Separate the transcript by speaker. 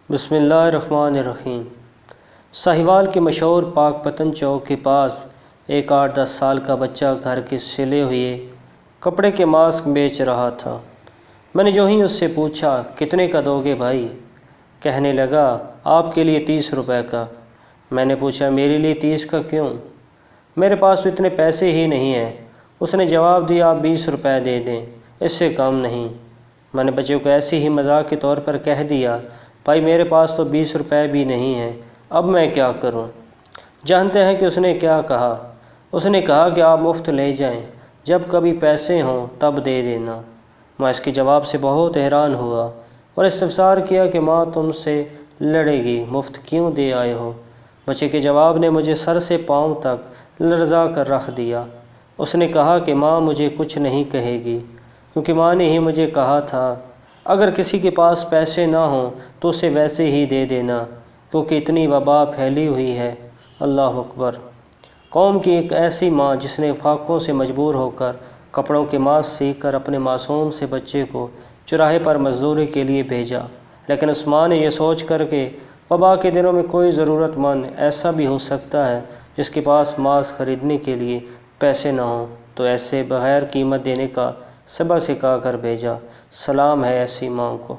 Speaker 1: بسم اللہ الرحمن الرحیم۔ ساہیوال کے مشہور پاک پتن چوک کے پاس ایک 8-10 سال کا بچہ گھر کے سلے ہوئے کپڑے کے ماسک بیچ رہا تھا۔ میں نے جو ہی اس سے پوچھا کتنے کا دو گے بھائی؟ کہنے لگا آپ کے لیے 30 روپے کا۔ میں نے پوچھا میرے لیے 30 کا کیوں؟ میرے پاس تو اتنے پیسے ہی نہیں ہیں۔ اس نے جواب دیا آپ 20 روپے دے دیں، اس سے کم نہیں۔ میں نے بچے کو ایسے ہی مذاق کے طور پر کہہ دیا بھائی میرے پاس تو 20 روپے بھی نہیں ہیں، اب میں کیا کروں؟ جانتے ہیں کہ اس نے کیا کہا؟ اس نے کہا کہ آپ مفت لے جائیں، جب کبھی پیسے ہوں تب دے دینا۔ میں اس کے جواب سے بہت حیران ہوا اور استفسار کیا کہ ماں تم سے لڑے گی، مفت کیوں دے آئے ہو؟ بچے کے جواب نے مجھے سر سے پاؤں تک لرزا کر رکھ دیا۔ اس نے کہا کہ ماں مجھے کچھ نہیں کہے گی، کیونکہ ماں نے ہی مجھے کہا تھا اگر کسی کے پاس پیسے نہ ہوں تو اسے ویسے ہی دے دینا، کیونکہ اتنی وبا پھیلی ہوئی ہے۔ اللہ اکبر۔ قوم کی ایک ایسی ماں جس نے فاقوں سے مجبور ہو کر کپڑوں کے ماسک سیکھ کر اپنے معصوم سے بچے کو چوراہے پر مزدوری کے لیے بھیجا، لیکن اس ماں نے یہ سوچ کر کہ وبا کے دنوں میں کوئی ضرورت مند ایسا بھی ہو سکتا ہے جس کے پاس ماسک خریدنے کے لیے پیسے نہ ہوں، تو ایسے بغیر قیمت دینے کا صبر سکھا کر بھیجا۔ سلام ہے ایسی ماں کو۔